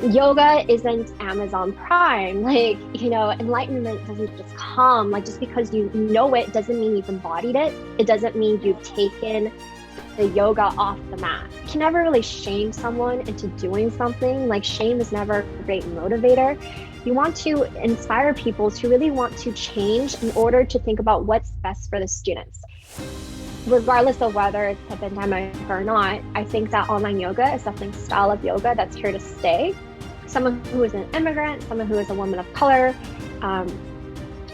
yoga isn't Amazon Prime. Like, enlightenment doesn't just come. Like, just because you know it doesn't mean you've embodied it. It doesn't mean you've taken the yoga off the mat. You can never really shame someone into doing something. Like, shame is never a great motivator. You want to inspire people to really want to change in order to think about what's best for the students. Regardless of whether it's a pandemic or not, I think that online yoga is definitely a style of yoga that's here to stay. Someone who is an immigrant, someone who is a woman of color, um,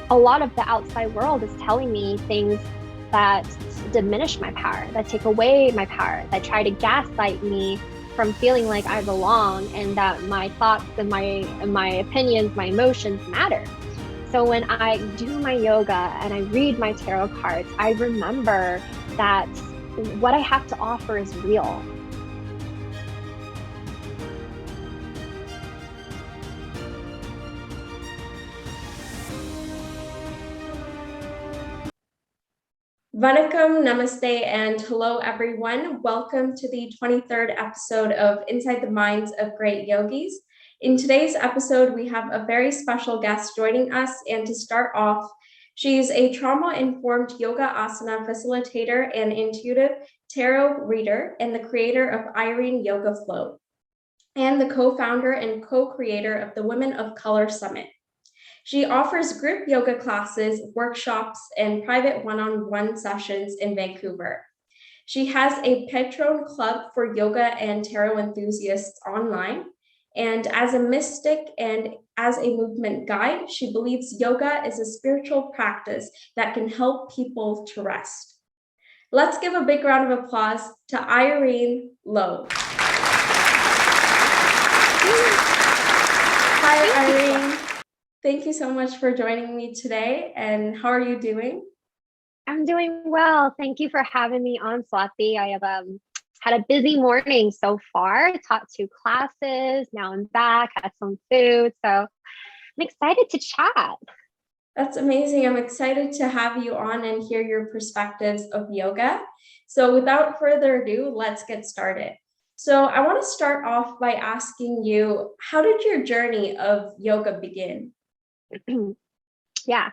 a lot of the outside world is telling me things that diminish my power, that take away my power, that try to gaslight me from feeling like I belong and that my thoughts and my opinions, my emotions matter. So when I do my yoga and I read my tarot cards, I remember that what I have to offer is real. Vanakkam, namaste, and hello everyone. Welcome to the 23rd episode of Inside the Minds of Great Yogis. In today's episode, we have a very special guest joining us, and to start off, she's a trauma-informed yoga asana facilitator and intuitive tarot reader, and the creator of Irene Yoga Flow, and the co-founder and co-creator of the Women of Color Summit. She offers group yoga classes, workshops, and private one-on-one sessions in Vancouver. She has a Patreon club for yoga and tarot enthusiasts online. And as a mystic and as a movement guide, she believes yoga is a spiritual practice that can help people to rest. Let's give a big round of applause to Irene Lo. Hi, Irene. Thank you so much for joining me today. And how are you doing? I'm doing well. Thank you for having me on, Swati. I have had a busy morning so far. Taught 2 classes. Now I'm back. Had some food. So I'm excited to chat. That's amazing. I'm excited to have you on and hear your perspectives of yoga. So without further ado, let's get started. So I want to start off by asking you, how did your journey of yoga begin? Yeah,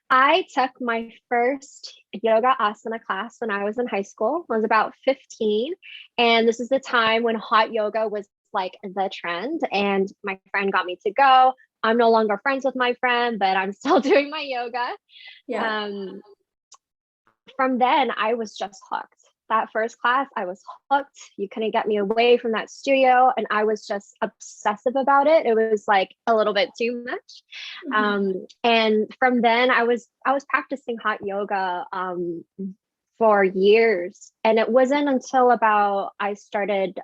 I took my first yoga asana class when I was in high school. I was about 15. And this is the time when hot yoga was like the trend. And my friend got me to go. I'm no longer friends with my friend, but I'm still doing my yoga. Yeah. From then, I was just hooked. That first class, I was hooked. You couldn't get me away from that studio. And I was just obsessive about it. It was like a little bit too much. And from then I was practicing hot yoga for years. And it wasn't until about I started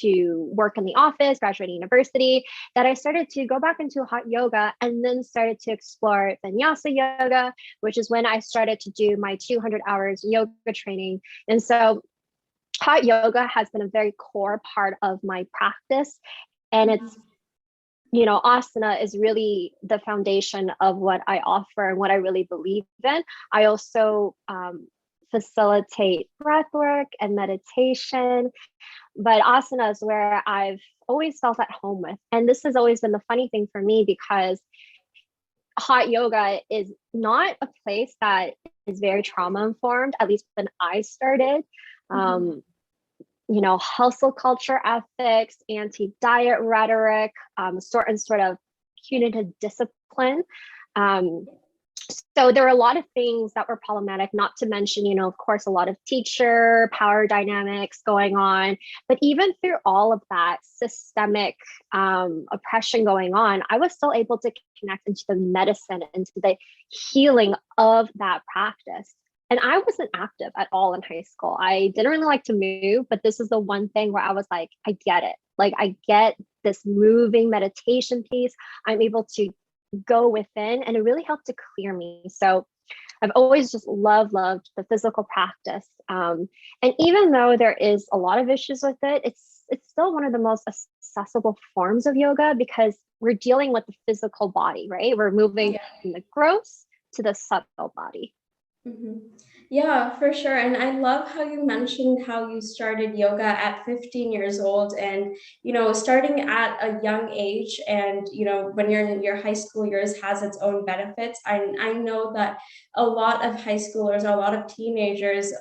to work in the office, graduating university, that I started to go back into hot yoga and then started to explore vinyasa yoga, which is when I started to do my 200 hours yoga training. And so hot yoga has been a very core part of my practice. And it's, asana is really the foundation of what I offer and what I really believe in. I also facilitate breath work and meditation, but asana is where I've always felt at home with. And this has always been the funny thing for me, because hot yoga is not a place that is very trauma informed, at least when I started. Hustle culture ethics, anti-diet rhetoric, sort of punitive discipline. So there were a lot of things that were problematic, not to mention, of course, a lot of teacher power dynamics going on. But even through all of that systemic oppression going on, I was still able to connect into the medicine, into the healing of that practice. And I wasn't active at all in high school. I didn't really like to move, but this is the one thing where I was like, I get it. Like, I get this moving meditation piece. I'm able to go within, and it really helped to clear me. So I've always just loved the physical practice. And even though there is a lot of issues with it, it's still one of the most accessible forms of yoga, because we're dealing with the physical body, right? We're moving from the gross to the subtle body. Yeah, for sure. And I love how you mentioned how you started yoga at 15 years old and, starting at a young age and, when you're in your high school years has its own benefits. I know that a lot of high schoolers, a lot of teenagers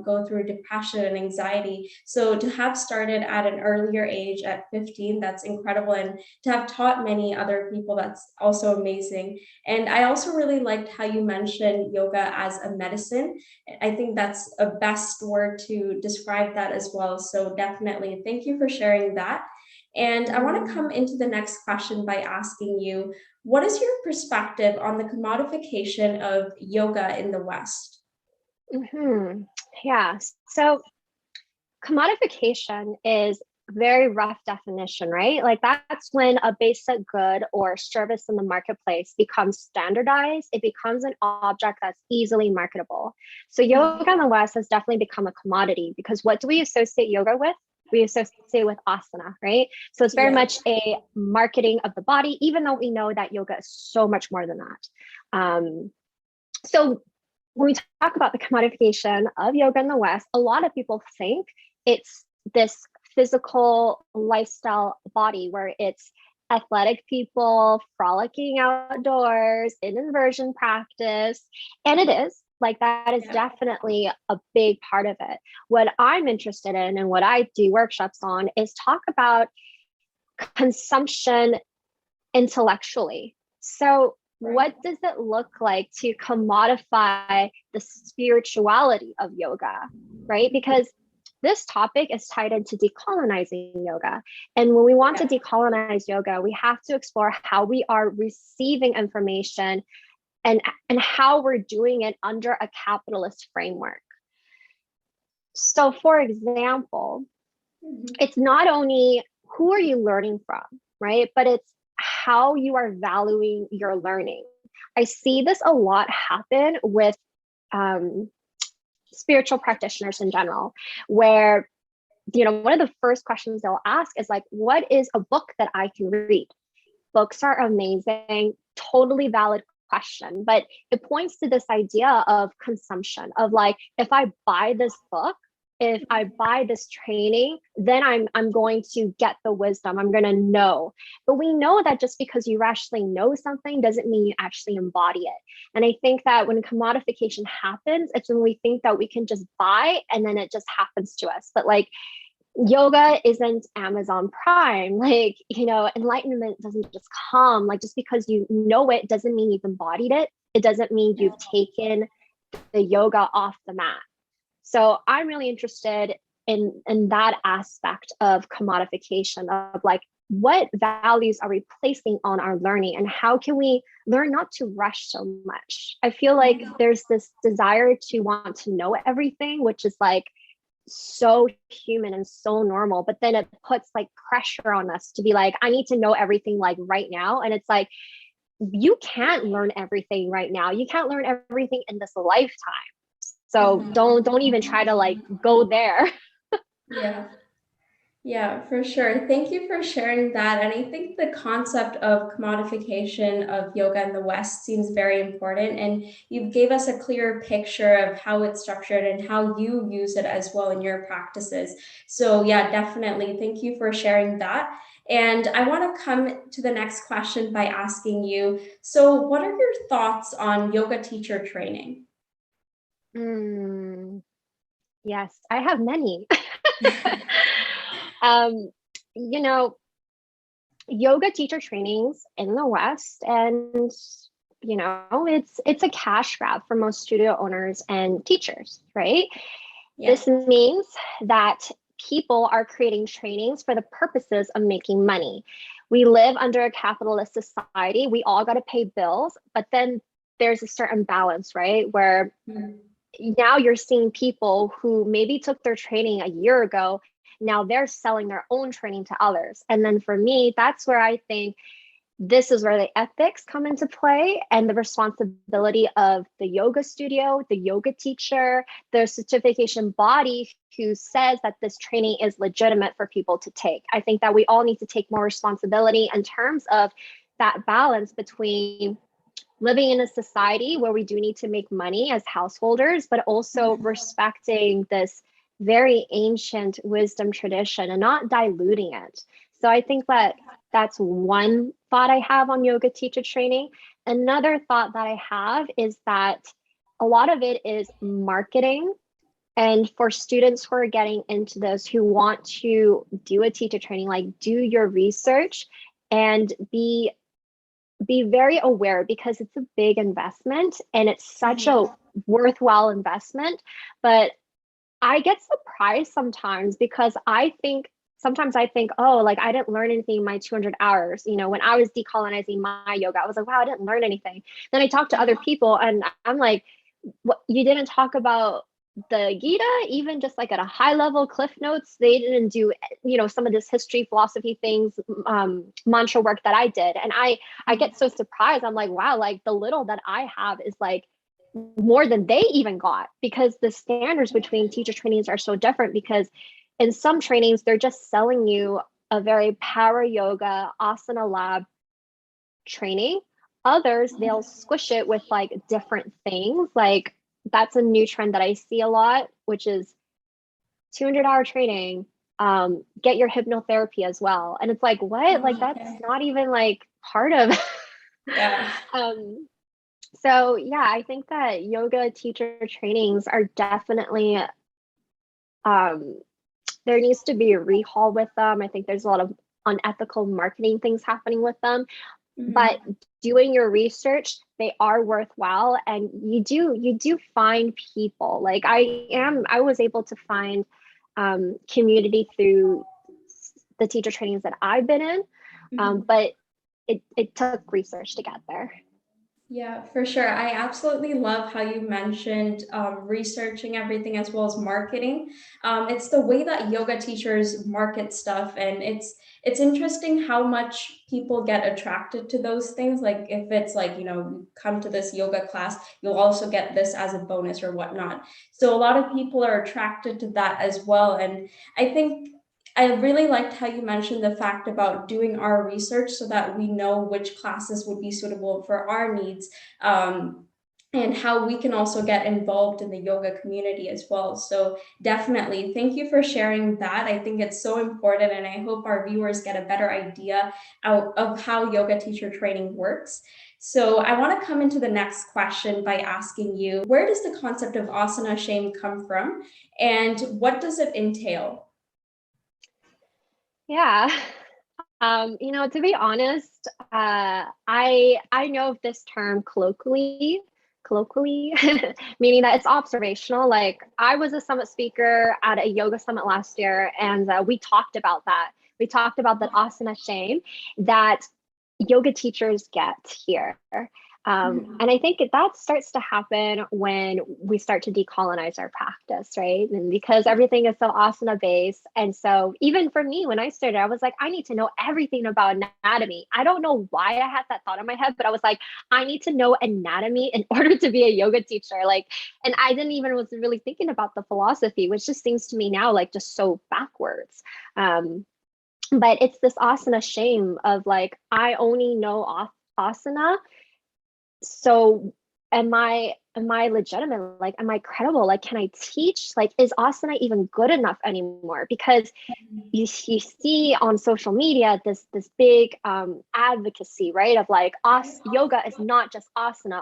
go through depression and anxiety. So to have started at an earlier age at 15, that's incredible. And to have taught many other people, that's also amazing. And I also really liked how you mentioned yoga as a medicine. I think that's a best word to describe that as well. So definitely thank you for sharing that. And I want to come into the next question by asking you, what is your perspective on the commodification of yoga in the West? Hmm. Yeah. So commodification is very rough definition, right? Like that's when a basic good or service in the marketplace becomes standardized. It becomes an object that's easily marketable. So yoga in the West has definitely become a commodity because what do we associate yoga with? We associate with asana, right? So it's very Yeah. much a marketing of the body, even though we know that yoga is so much more than that. So when we talk about the commodification of yoga in the West, a lot of people think it's this physical lifestyle body where it's athletic people frolicking outdoors in inversion practice. And it is like that is Yeah. definitely a big part of it. What I'm interested in and what I do workshops on is talk about consumption intellectually. So, Right. what does it look like to commodify the spirituality of yoga, right? Because this topic is tied into decolonizing yoga. And when we want to Yeah. decolonize yoga, we have to explore how we are receiving information and, and how we're doing it under a capitalist framework. So, for example, Mhm. it's not only who are you learning from, right? But it's how you are valuing your learning. I see this a lot happen with um, spiritual practitioners in general, where one of the first questions they'll ask is like, "What is a book that I can read?" Books are amazing, totally valid question, but it points to this idea of consumption of like, if I buy this book, if I buy this training, then I'm going to get the wisdom. I'm going to know. But we know that just because you actually know something doesn't mean you actually embody it. And I think that when commodification happens, it's when we think that we can just buy and then it just happens to us. But like yoga isn't Amazon Prime. Like, enlightenment doesn't just come. Like, just because you know it doesn't mean you've embodied it. It doesn't mean Yeah. you've taken the yoga off the mat. So I'm really interested in that aspect of commodification of like, what values are we placing on our learning and how can we learn not to rush so much? I feel like there's this desire to want to know everything, which is like so human and so normal, but then it puts like pressure on us to be like, I need to know everything like right now. And it's like, you can't learn everything right now. You can't learn everything in this lifetime. So Mhm. don't even try to like go there. Yeah. Yeah, for sure. Thank you for sharing that. And I think the concept of commodification of yoga in the West seems very important. And you gave us a clear picture of how it's structured and how you use it as well in your practices. So, yeah, definitely. Thank you for sharing that. And I want to come to the next question by asking you, so what are your thoughts on yoga teacher training? Mm, yes, I have many. um, you know, yoga teacher trainings in the West, and it's a cash grab for most studio owners and teachers, right? Yeah. This means that people are creating trainings for the purposes of making money. We live under a capitalist society. We all got to pay bills, but then there's a certain balance, right? Where Mhm. now you're seeing people who maybe took their training a year ago. Now they're selling their own training to others. And then for me, that's where I think this is where the ethics come into play and the responsibility of the yoga studio, the yoga teacher, the certification body who says that this training is legitimate for people to take. I think that we all need to take more responsibility in terms of that balance between living in a society where we do need to make money as householders, but also respecting this very ancient wisdom tradition and not diluting it. So I think that that's one thought I have on yoga teacher training. Another thought that I have is that a lot of it is marketing. And for students who are getting into this, who want to do a teacher training, like do your research and be very aware, because it's a big investment and it's such a worthwhile investment. But I get surprised sometimes, because sometimes I think, oh, like I didn't learn anything in my 200 hours. You know, when I was decolonizing my yoga, I was like, wow, I didn't learn anything. Then I talked to other people and I'm like, what, you didn't talk about the Gita, even just like at a high level cliff notes. They didn't do, you know, some of this history, philosophy things, mantra work that I did. And I get so surprised. I'm like, wow, like the little that I have is like more than they even got, because the standards between teacher trainings are so different. Because in some trainings, they're just selling you a very power yoga asana lab training. Others, they'll squish it with like different things. Like that's a new trend that I see a lot, which is 200-hour training, get your hypnotherapy as well. And it's like, what? Like that's not even like part of Yeah. So yeah, I think that yoga teacher trainings are definitely there needs to be a rehaul with them. I think there's a lot of unethical marketing things happening with them. But doing your research, they are worthwhile, and you do find people. Like I was able to find community through the teacher trainings that I've been in, but it took research to get there. Yeah, for sure. I absolutely love how you mentioned researching everything as well as marketing. It's the way that yoga teachers market stuff, and it's interesting how much people get attracted to those things. Like if it's like, you come to this yoga class, you'll also get this as a bonus or whatnot. So a lot of people are attracted to that as well. And I think I really liked how you mentioned the fact about doing our research so that we know which classes would be suitable for our needs. And how we can also get involved in the yoga community as well. So, definitely, thank you for sharing that. I think it's so important, and I hope our viewers get a better idea of how yoga teacher training works. So, I want to come into the next question by asking you, where does the concept of asana shame come from, and what does it entail? Yeah. To be honest, I know of this term colloquially, meaning that it's observational. Like I was a summit speaker at a yoga summit last year, and we talked about that. We talked about that asana shame that yoga teachers get here. And I think that starts to happen when we start to decolonize our practice, right? And because everything is so asana based. And so even for me, when I started, I was like, I need to know everything about anatomy. I don't know why I had that thought in my head, but I was like, I need to know anatomy in order to be a yoga teacher. Like, and I didn't even was really thinking about the philosophy, which just seems to me now like just so backwards. But it's this asana shame of like, I only know asana, so am I legitimate? Like, am I credible? Like, can I teach? Like, is asana even good enough anymore? Because you see on social media this big advocacy, right, of like yoga is not just asana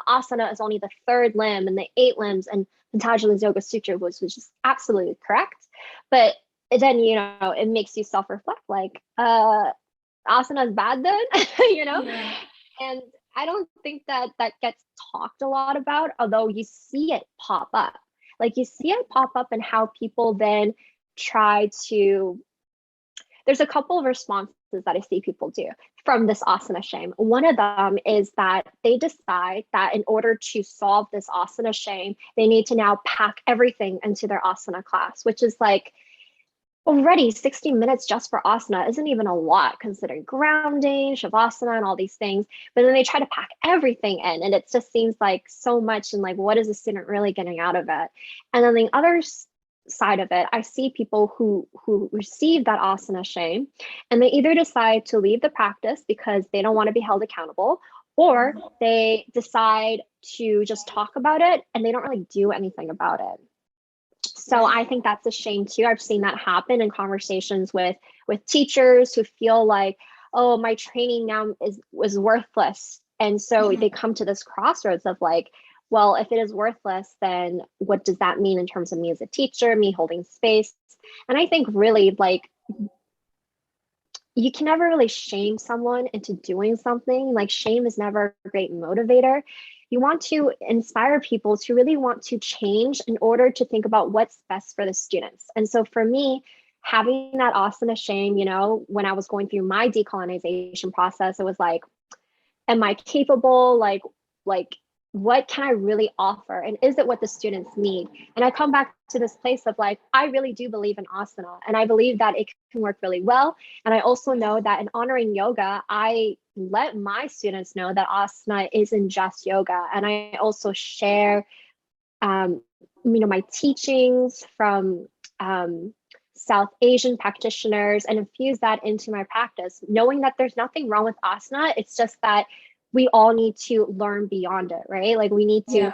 is only the third limb and the eight limbs, and Patanjali's Yoga Sutra which is absolutely correct. But then it makes you self-reflect, like asana is bad then. Yeah. And I don't think that gets talked a lot about, although you see it pop up. Like you see it pop up and how people then try to, there's a couple of responses that I see people do from this asana shame. One of them is that they decide that in order to solve this asana shame, they need to now pack everything into their asana class, which is like, already 60 minutes just for asana isn't even a lot considering grounding, shavasana, and all these things. But then they try to pack everything in, and it just seems like so much. And like, what is the student really getting out of it? And then the other side of it, I see people who receive that asana shame, and they either decide to leave the practice because they don't want to be held accountable, or they decide to just talk about it and they don't really do anything about it. So I think that's a shame too. I've seen that happen in conversations with teachers who feel like, oh, my training now was worthless. And so they come to this crossroads of like, well, if it is worthless, then what does that mean in terms of me as a teacher, me holding space? And I think really like you can never really shame someone into doing something. Like shame is never a great motivator. You want to inspire people to really want to change in order to think about what's best for the students. And so for me, having that asana shame, you know, when I was going through my decolonization process, it was like, am I capable? Like what can I really offer? And is it what the students need? And I come back to this place of like, I really do believe in asana and I believe that it can work really well. And I also know that in honoring yoga, I let my students know that asana isn't just yoga. And I also share, my teachings from South Asian practitioners and infuse that into my practice, knowing that there's nothing wrong with asana. It's just that we all need to learn beyond it, right? Like we need to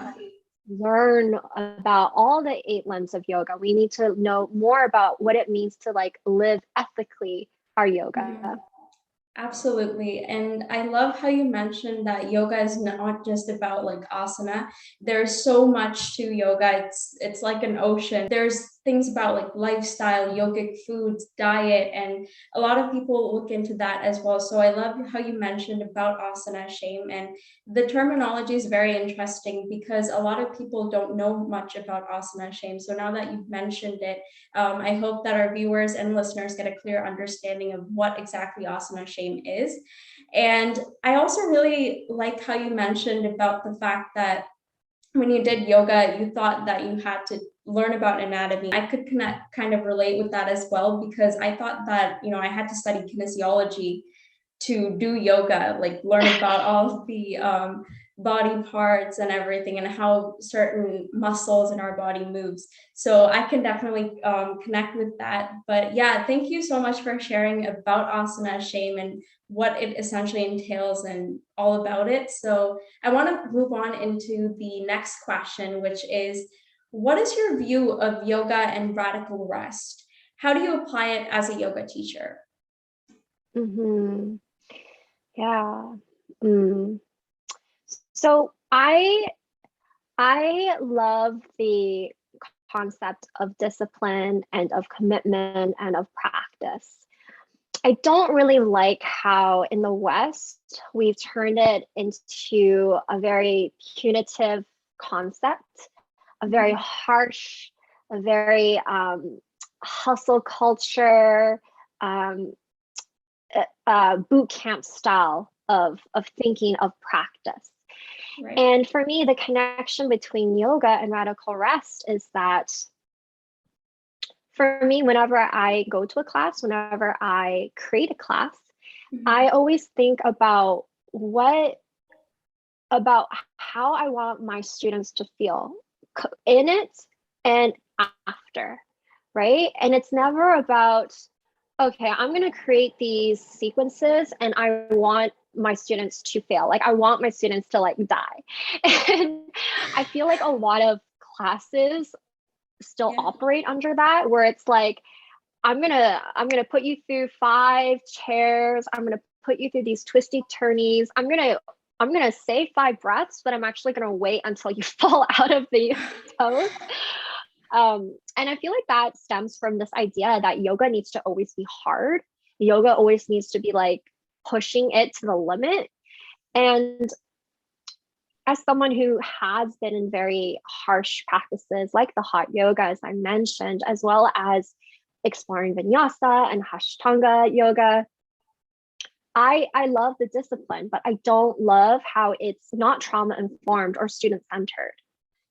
learn about all the 8 limbs of yoga. We need to know more about what it means to like live ethically our yoga. Absolutely. And I love how you mentioned that yoga is not just about like asana. There's so much to yoga. It's like an ocean. There's things about like lifestyle, yogic foods, diet, and a lot of people look into that as well. So I love how you mentioned about asana shame, and the terminology is very interesting because a lot of people don't know much about asana shame. So now that you've mentioned it, I hope that our viewers and listeners get a clear understanding of what exactly asana shame is. And I also really like how you mentioned about the fact that when you did yoga, you thought that you had to learn about anatomy. I could kind of relate with that as well because I thought that, I had to study kinesiology to do yoga, like learn about all of the body parts and everything and how certain muscles in our body moves. So I can definitely connect with that. But yeah, thank you so much for sharing about asana shame and what it essentially entails and all about it. So I want to move on into the next question, which is, what is your view of yoga and radical rest? How do you apply it as a yoga teacher? Mm-hmm. Yeah. Mm. So I love the concept of discipline and of commitment and of practice. I don't really like how in the West we've turned it into a very punitive concept, a very harsh, a very hustle culture, um, boot camp style of thinking of practice. Right. And for me, the connection between yoga and radical rest is that for me, whenever I go to a class, whenever I create a class, I always think about how I want my students to feel in it and after, right? And it's never about, okay, I'm going to create these sequences and I want my students to fail. Like I want my students to like die. And I feel like a lot of classes still operate under that where it's like, I'm gonna put you through 5 chairs. I'm gonna put you through these twisty turnies. I'm gonna say 5 breaths, but I'm actually gonna wait until you fall out of the pose. And I feel like that stems from this idea that yoga needs to always be hard. Yoga always needs to be like pushing it to the limit. And as someone who has been in very harsh practices like the hot yoga, as I mentioned, as well as exploring vinyasa and Ashtanga yoga, I love the discipline, but I don't love how it's not trauma informed or student centered.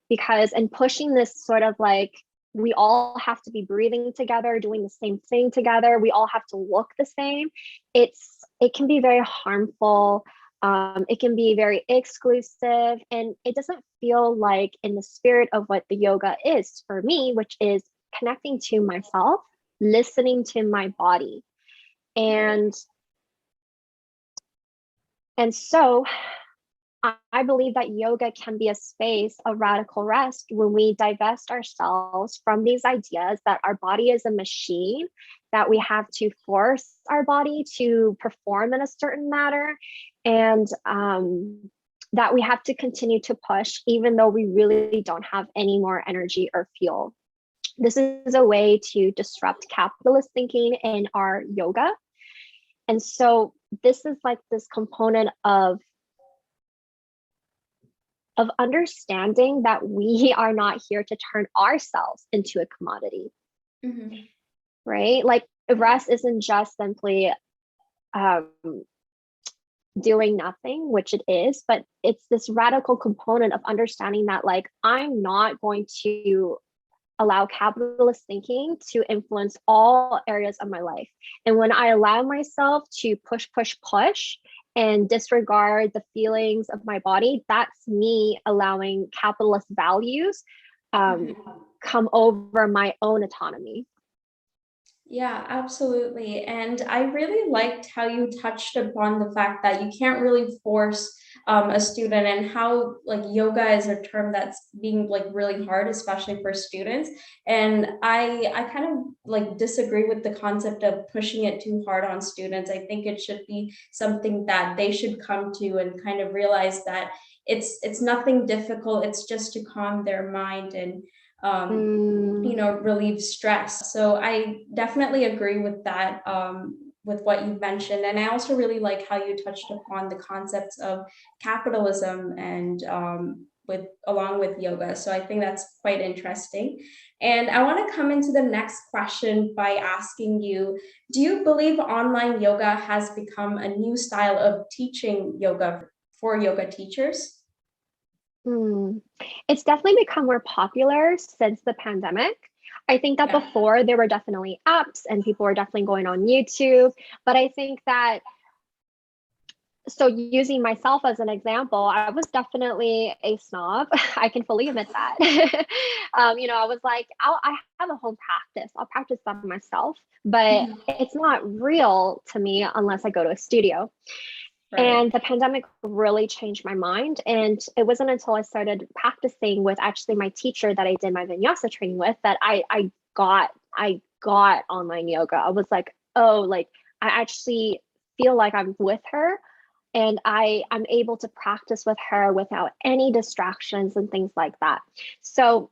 Because in pushing this sort of like, we all have to be breathing together, doing the same thing together, we all have to look the same, it can be very harmful. It can be very exclusive, and it doesn't feel like in the spirit of what the yoga is for me, which is connecting to myself, listening to my body. And so I believe that yoga can be a space of radical rest when we divest ourselves from these ideas that our body is a machine, that we have to force our body to perform in a certain manner, and that we have to continue to push even though we really don't have any more energy or fuel. This is a way to disrupt capitalist thinking in our yoga. And so this is like this component of understanding that we are not here to turn ourselves into a commodity, right? Like rest isn't just simply doing nothing, which it is, but it's this radical component of understanding that like I'm not going to allow capitalist thinking to influence all areas of my life. And when I allow myself to push and disregard the feelings of my body, that's me allowing capitalist values come over my own autonomy. Yeah, absolutely. And I really liked how you touched upon the fact that you can't really force a student, and how like yoga is a term that's being like really hard, especially for students. And I kind of like disagree with the concept of pushing it too hard on students. I think it should be something that they should come to and kind of realize that it's nothing difficult. It's just to calm their mind and relieve stress. So I definitely agree with that, with what you mentioned. And I also really like how you touched upon the concepts of capitalism and with along with yoga. So I think that's quite interesting. And I want to come into the next question by asking you, do you believe online yoga has become a new style of teaching yoga for yoga teachers? It's definitely become more popular since the pandemic. I think that Yeah. before there were definitely apps and people were definitely going on YouTube, but I think that, so using myself as an example, I was definitely a snob. I can fully admit that. I was like, I have a home practice. I'll practice by myself, but it's not real to me unless I go to a studio. Right. And the pandemic really changed my mind. And it wasn't until I started practicing with actually my teacher that I did my vinyasa training with that I got online yoga. I was like, oh, like I actually feel like I'm with her, and I'm able to practice with her without any distractions and things like that. So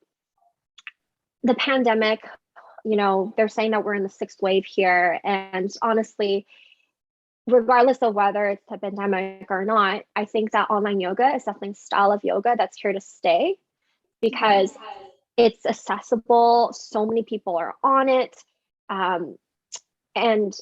the pandemic, they're saying that we're in the sixth wave here. And honestly, regardless of whether it's a pandemic or not, I think that online yoga is definitely a style of yoga that's here to stay because it's accessible. So many people are on it. And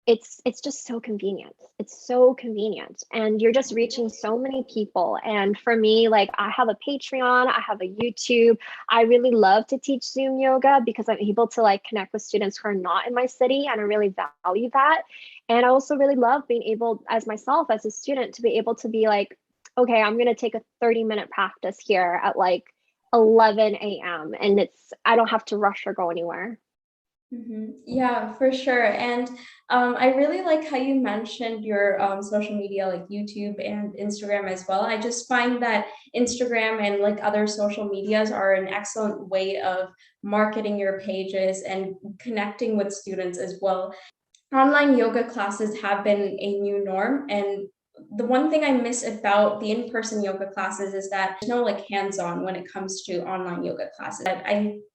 it's just so convenient. It's so convenient. And you're just reaching so many people. And for me, like I have a Patreon, I have a YouTube. I really love to teach Zoom yoga because I'm able to like connect with students who are not in my city. And I really value that. And I also really love being able, as myself, as a student, to be able to be like, okay, I'm going to take a 30-minute practice here at like 11 a.m. And I don't have to rush or go anywhere. Yeah, for sure. And I really like how you mentioned your social media, like YouTube and Instagram as well. I just find that Instagram and like other social medias are an excellent way of marketing your pages and connecting with students as well. Online yoga classes have been a new norm, and the one thing I miss about the in-person yoga classes is that there's no like hands-on when it comes to online yoga classes.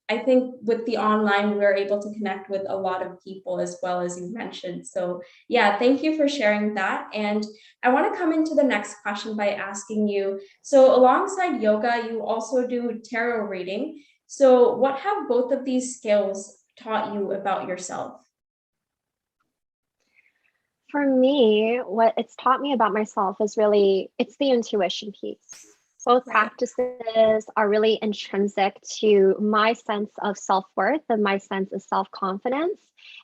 I think with the online, we're able to connect with a lot of people as well, as you mentioned. So yeah, thank you for sharing that. And I want to come into the next question by asking you, so alongside yoga, you also do tarot reading. So what have both of these skills taught you about yourself? For me, what it's taught me about myself is really, it's the intuition piece. Both Right. practices are really intrinsic to my sense of self-worth and my sense of self-confidence.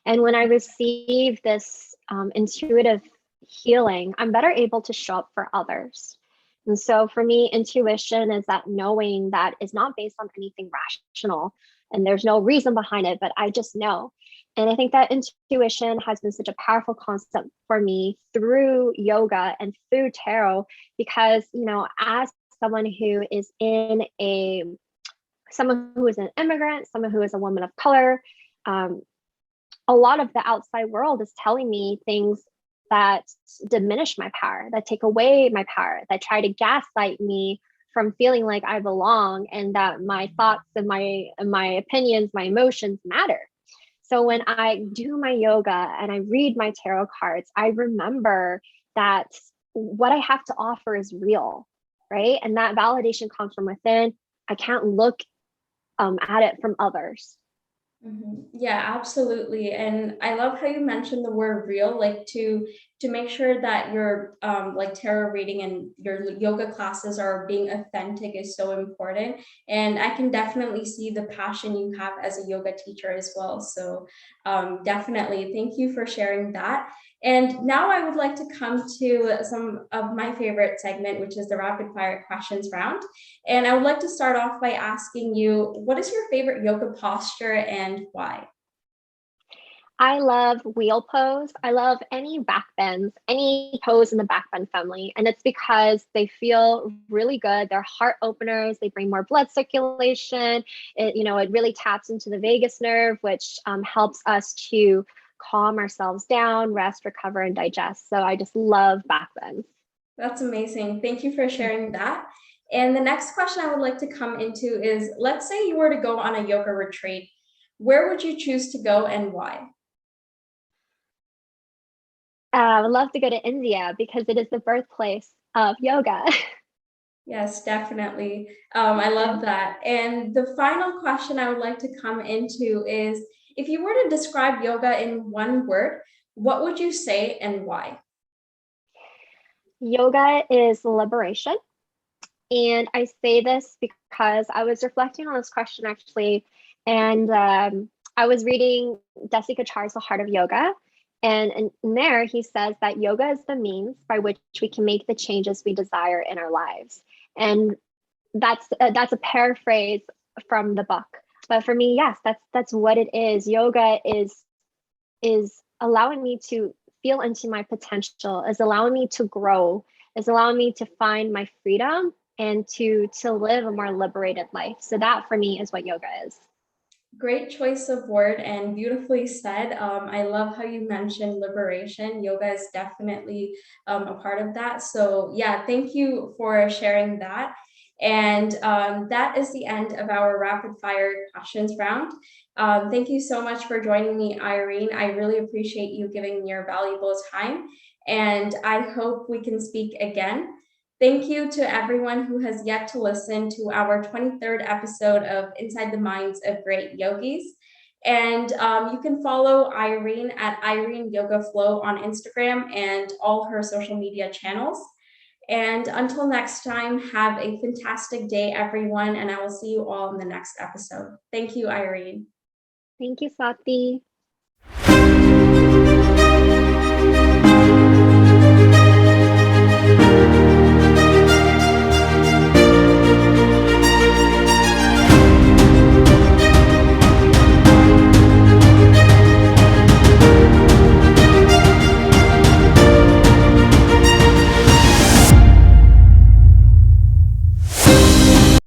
And when I receive this intuitive healing, I'm better able to show up for others. And so for me, intuition is that knowing that is not based on anything rational and there's no reason behind it, but I just know. And I think that intuition has been such a powerful concept for me through yoga and through tarot, because, as someone who is someone who is an immigrant, someone who is a woman of color, a lot of the outside world is telling me things that diminish my power, that take away my power, that try to gaslight me from feeling like I belong and that my thoughts and my opinions, my emotions matter. So when I do my yoga and I read my tarot cards, I remember that what I have to offer is real, right? And that validation comes from within. I can't look at it from others. Yeah, absolutely. And I love how you mentioned the word real, like to make sure that your like tarot reading and your yoga classes are being authentic is so important. And I can definitely see the passion you have as a yoga teacher as well. So definitely thank you for sharing that. And now I would like to come to some of my favorite segment, which is the rapid fire questions round. And I would like to start off by asking you, what is your favorite yoga posture and why? I love wheel pose. I love any back bends, any pose in the back bend family. And it's because they feel really good. They're heart openers. They bring more blood circulation. It really taps into the vagus nerve, which helps us to calm ourselves down, rest, recover, and digest. So I just love back bends. That's amazing. Thank you for sharing that. And the next question I would like to come into is, let's say you were to go on a yoga retreat. Where would you choose to go and why? I would love to go to India because it is the birthplace of yoga. Yes, definitely. I love that. And the final question I would like to come into is, if you were to describe yoga in one word, what would you say and why? Yoga is liberation. And I say this because I was reflecting on this question actually, and I was reading Desi Kachar's The Heart of Yoga. And in there, he says that yoga is the means by which we can make the changes we desire in our lives. And that's a paraphrase from the book. But for me, yes, that's what it is. Yoga is allowing me to feel into my potential, is allowing me to grow, is allowing me to find my freedom and to live a more liberated life. So that for me is what yoga is. Great choice of word and beautifully said. I love how you mentioned liberation. Yoga is definitely a part of that. So, yeah, thank you for sharing that. And that is the end of our rapid fire questions round. Thank you so much for joining me, Irene. I really appreciate you giving me your valuable time. And I hope we can speak again. Thank you to everyone who has yet to listen to our 23rd episode of Inside the Minds of Great Yogis. And you can follow Irene at Irene Yoga Flow on Instagram and all her social media channels. And until next time, have a fantastic day, everyone. And I will see you all in the next episode. Thank you, Irene. Thank you, Swati.